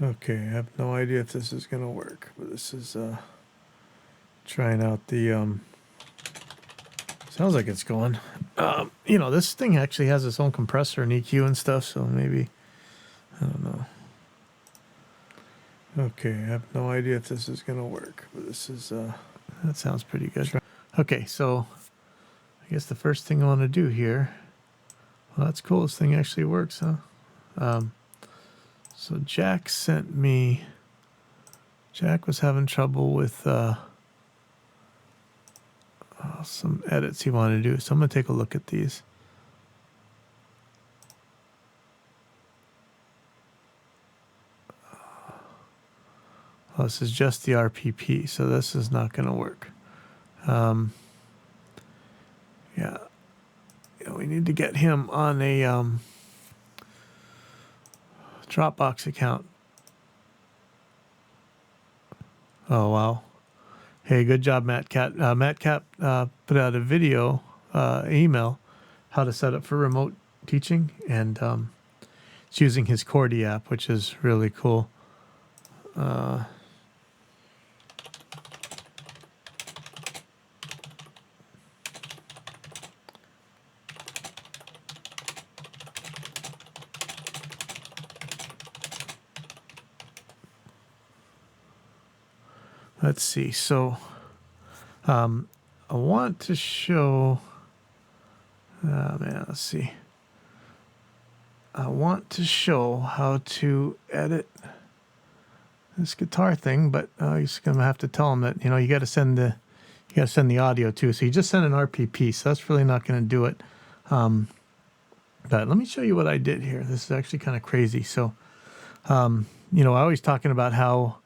Okay, I have no idea if this is gonna work, but this is trying out the sounds like it's going. You know, this thing actually has its own compressor and EQ and stuff, so maybe I don't know. Okay, I have no idea if this is gonna work, but this is that sounds pretty good. Okay, so I guess the first thing I want to do here. Well, that's cool. This thing actually works, huh? So Jack sent me. Jack was having trouble with some edits he wanted to do, so I'm gonna take a look at these. Oh, this is just the RPP, so this is not gonna work. Yeah, we need to get him on a Dropbox account. Oh wow! Hey, good job, Matt Cat. Matt Cat put out a video, email, how to set up for remote teaching, and it's using his Cordy app, which is really cool. Let's see. So I want to show. Oh man, let's see. I want to show how to edit this guitar thing, but you're just gonna have to tell him that you got to send the audio too. So you just send an RPP, so that's really not going to do it. But let me show you what I did here. This is actually kind of crazy. So I always talking about how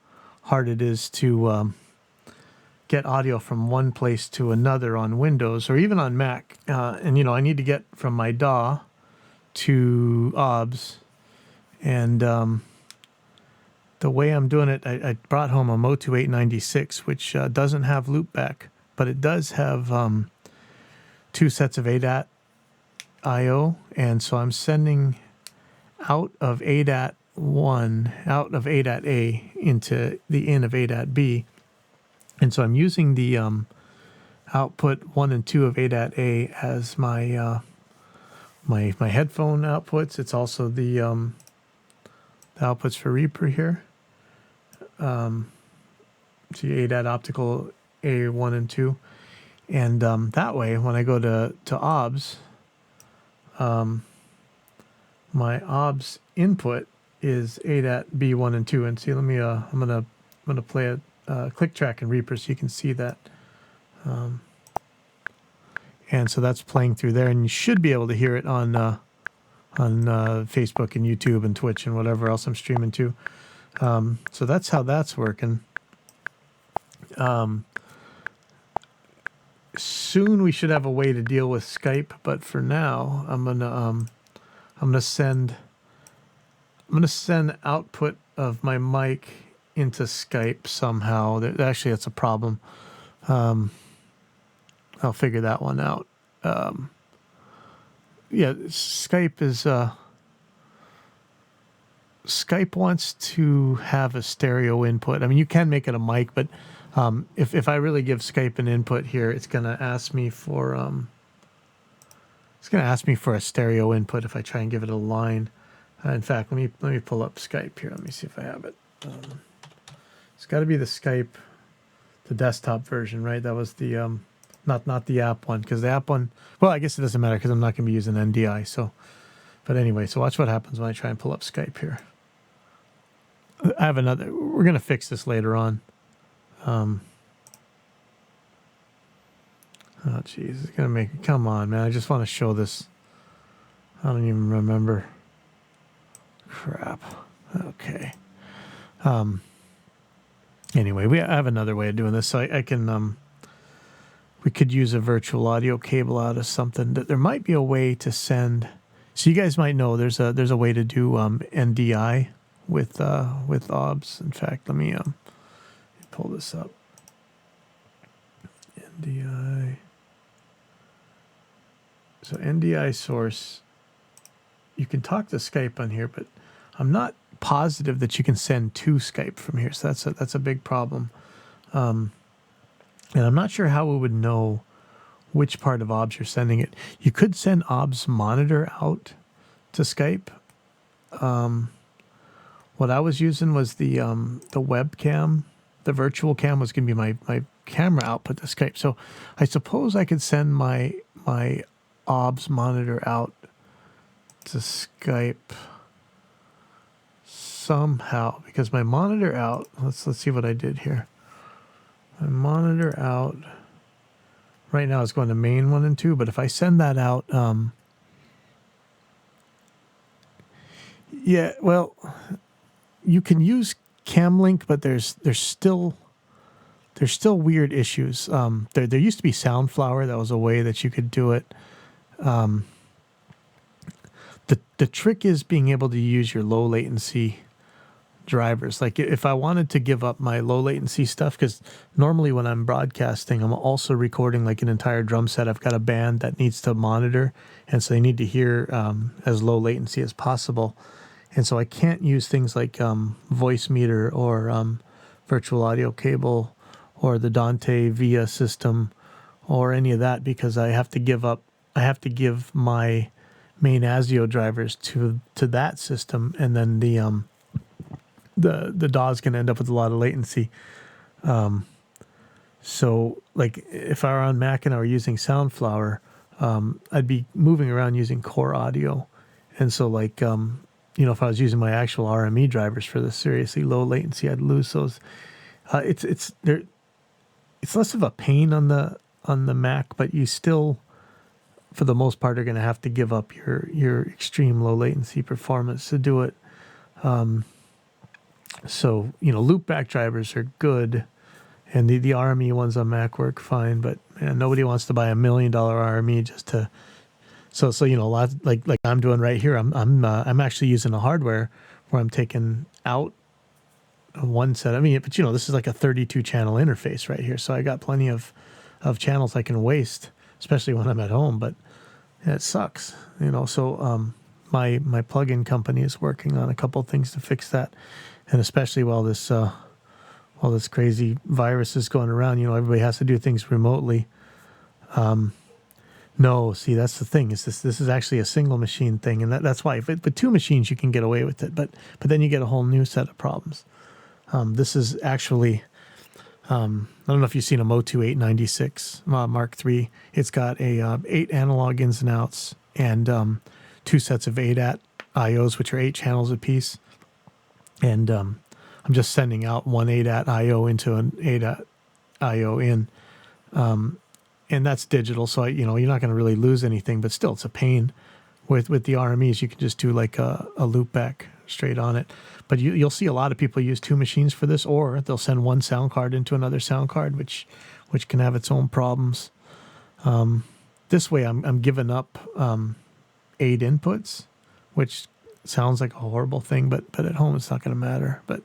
hard it is to get audio from one place to another on Windows or even on Mac. And I need to get from my DAW to OBS, and the way I'm doing it, I brought home a Motu 896, which doesn't have loopback, but it does have 2 sets of ADAT I/O, and so I'm sending out of ADAT1, out of ADAT-A into the in of ADAT-B, and so I'm using the output 1 and 2 of ADAT-A as my my headphone outputs. It's also the outputs for Reaper here. So ADAT optical A1 and 2. And that way, when I go to OBS, my OBS input is ADAT B1 and 2. And see, let me, I'm gonna play a click track in Reaper so you can see that. And so that's playing through there, and you should be able to hear it on Facebook and YouTube and Twitch and whatever else I'm streaming to. So that's how that's working. Soon we should have a way to deal with Skype, but for now I'm gonna send output of my mic into Skype somehow. Actually, that's a problem. I'll figure that one out. Yeah, Skype is Skype wants to have a stereo input. I mean, you can make it a mic, but if I really give Skype an input here, it's gonna ask me for a stereo input if I try and give it a line. In fact, let me pull up Skype here. Let me see if I have it. It's got to be the Skype, the desktop version, right? That was the not the app one, because the app one. Well, I guess it doesn't matter because I'm not going to be using NDI. So, but anyway, so watch what happens when I try and pull up Skype here. I have another. We're going to fix this later on. Oh, geez, it's going to make. Come on, man. I just want to show this. I don't even remember. Crap. Okay. Anyway, I have another way of doing this. So I can. We could use a virtual audio cable out of something. There might be a way to send. So you guys might know there's a way to do NDI with OBS. In fact, let me pull this up. NDI. So NDI source. You can talk to Skype on here, but I'm not positive that you can send to Skype from here. So that's a big problem. And I'm not sure how we would know which part of OBS you're sending it. You could send OBS monitor out to Skype. What I was using was the webcam. The virtual cam was going to be my camera output to Skype. So I suppose I could send my OBS monitor out to Skype somehow, because my monitor out, let's see what I did here. My monitor out right now is going to main 1 and 2, but if I send that out, yeah, well, you can use Camlink, but there's still weird issues. There used to be Soundflower. That was a way that you could do it. The trick is being able to use your low latency drivers. Like if I wanted to give up my low latency stuff, because normally when I'm broadcasting, I'm also recording like an entire drum set. I've got a band that needs to monitor, and so they need to hear as low latency as possible. And so I can't use things like Voicemeeter or Virtual Audio Cable or the Dante VIA system or any of that, because I have to give my main ASIO drivers to that system, and then the DAW is going to end up with a lot of latency. So like if I were on Mac and I were using Soundflower, I'd be moving around using Core Audio, and so like if I was using my actual RME drivers for the seriously low latency, I'd lose those. It's less of a pain on the Mac, but you still, for the most part, are going to have to give up your extreme low latency performance to do it. So loopback drivers are good, and the RME ones on Mac work fine. But man, nobody wants to buy $1 million RME just to. So a lot like I'm doing right here. I'm actually using a hardware where I'm taking out one set. I mean, but this is like a 32 channel interface right here. So I got plenty of channels I can waste, especially when I'm at home. But it sucks, So my plugin company is working on a couple of things to fix that, and especially while this crazy virus is going around, everybody has to do things remotely. No, see, that's the thing. Is this is actually a single machine thing, and that's why. With 2 machines, you can get away with it, but then you get a whole new set of problems. This is actually, I don't know if you've seen a Motu 896 Mark III. It's got a 8 analog ins and outs and 2 sets of ADAT IOs, which are 8 channels apiece. And I'm just sending out one ADAT IO into an ADAT IO in. And that's digital, so you're not going to really lose anything, but still, it's a pain. With the RMEs, you can just do like a loopback straight on it. But you'll see a lot of people use 2 machines for this, or they'll send one sound card into another sound card, which can have its own problems. This way, I'm giving up 8 inputs, which sounds like a horrible thing, but at home it's not going to matter. But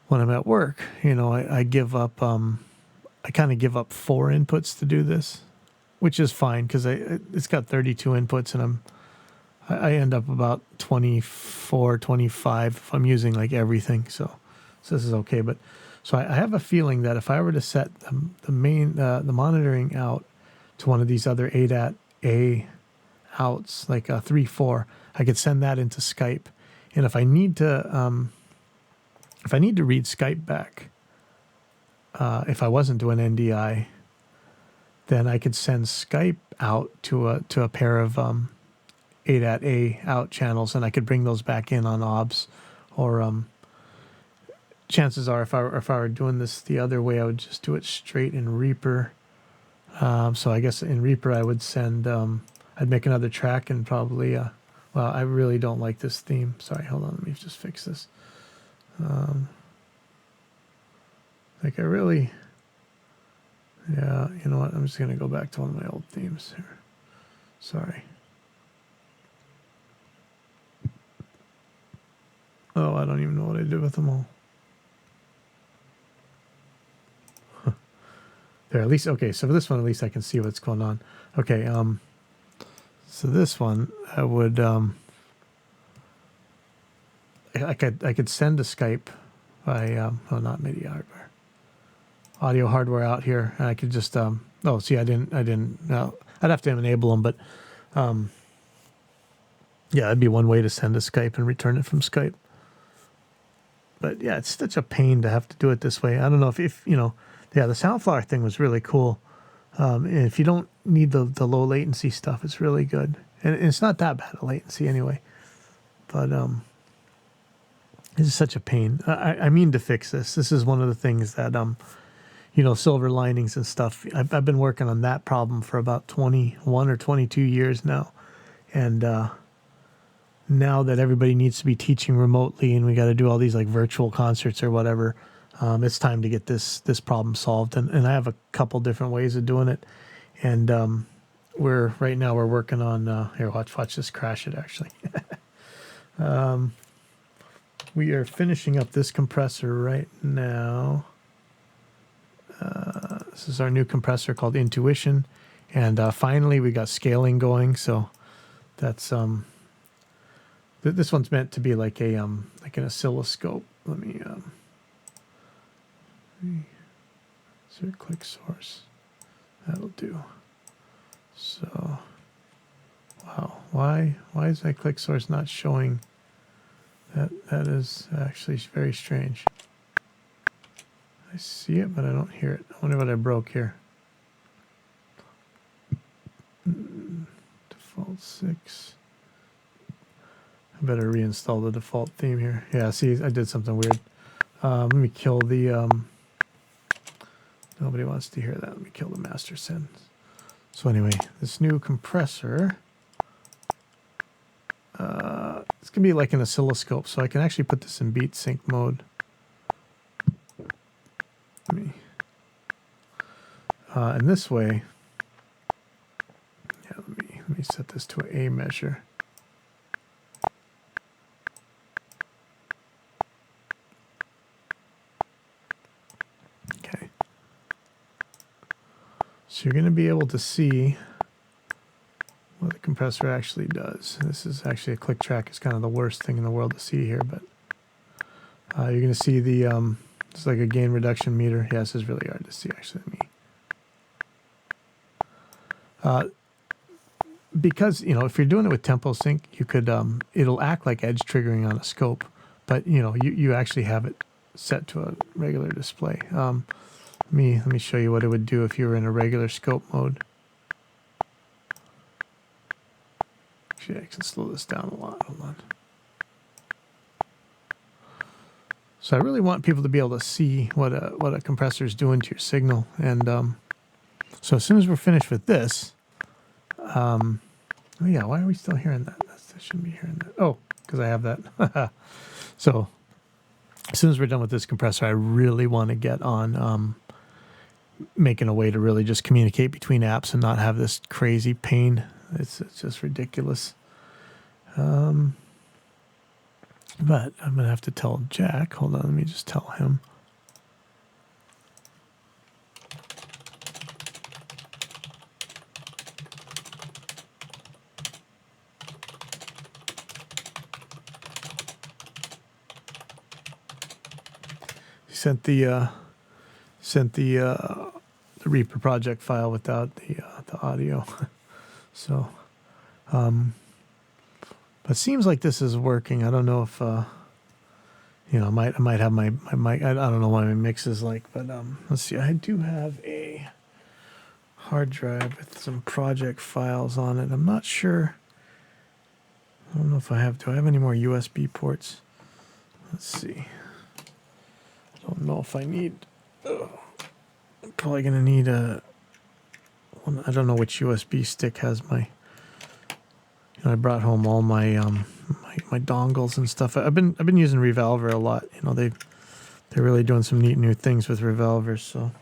when I'm at work, I give up. I kind of give up 4 inputs to do this, which is fine because it's got 32 inputs, and I end up about 24, 25 if I'm using like everything. So this is okay. But so I have a feeling that if I were to set the monitoring out to one of these other ADAT A outs, like 3, 4, I could send that into Skype. And if I need to read Skype back, if I wasn't doing NDI, then I could send Skype out to a pair of ADAT A out channels, and I could bring those back in on OBS. Or chances are, if I were doing this the other way, I would just do it straight in Reaper. So I guess in Reaper I would send. I'd make another track and probably. Well, I really don't like this theme. Sorry, hold on. Let me just fix this. Like I really, yeah, you know what? I'm just going to go back to one of my old themes here. Sorry. Oh, I don't even know what I did with them all. There, at least, okay, so for this one, at least I can see what's going on. Okay, so this one, I would I could send to Skype by oh, not MIDI hardware, audio hardware out here, and I could just oh, see, I didn't no, I'd have to enable them, but yeah, that'd be one way to send to Skype and return it from Skype. But yeah, it's such a pain to have to do it this way. I don't know if you know, yeah, the Soundflower thing was really cool. And if you don't need the low latency stuff, it's really good. And it's not that bad of latency anyway. But this is such a pain. I mean to fix this. This is one of the things that you know, silver linings and stuff. I've been working on that problem for about 21 or 22 years now. And now that everybody needs to be teaching remotely and we got to do all these like virtual concerts or whatever, it's time to get this problem solved. And I have a couple different ways of doing it. And we're working on here, watch this crash it actually. We are finishing up this compressor right now. This is our new compressor called Intuition, and finally we got scaling going. So that's this one's meant to be like a like an oscilloscope. Let me insert click source. That'll do. So wow, why is that click source not showing? That is actually very strange. I see it, but I don't hear it. I wonder what I broke here. Default 6. I better reinstall the default theme here. Yeah, see, I did something weird. Let me kill the... nobody wants to hear that. Let me kill the master send. So anyway, this new compressor... it's going to be like an oscilloscope, so I can actually put this in beat sync mode. And this way, yeah, let me set this to an A measure. Okay. So you're going to be able to see what the compressor actually does. This is actually a click track. It's kind of the worst thing in the world to see here, but you're going to see the it's like a gain reduction meter. Yeah, this is really hard to see actually. Because, you know, if you're doing it with tempo sync, you could it'll act like edge triggering on a scope, but you know, you actually have it set to a regular display. Let me show you what it would do if you were in a regular scope mode. Actually, I can slow this down a lot. Hold on. So I really want people to be able to see what a compressor is doing to your signal. And so as soon as we're finished with this, oh yeah, why are we still hearing that? I shouldn't be hearing that. Oh, because I have that. So as soon as we're done with this compressor, I really want to get on making a way to really just communicate between apps and not have this crazy pain. It's just ridiculous. But I'm going to have to tell Jack. Hold on, let me just tell him. He sent the Reaper project file without the audio. So, but it seems like this is working. I don't know if, you know, I might have my mic. I don't know what my mix is like, but let's see. I do have a hard drive with some project files on it. I'm not sure. I don't know if I have. Do I have any more USB ports? Let's see. I don't know if I need. I'm probably gonna need a. I don't know which USB stick has my. You know, I brought home all my my dongles and stuff. I've been using Revolver a lot. You know, they're really doing some neat new things with Revolver. So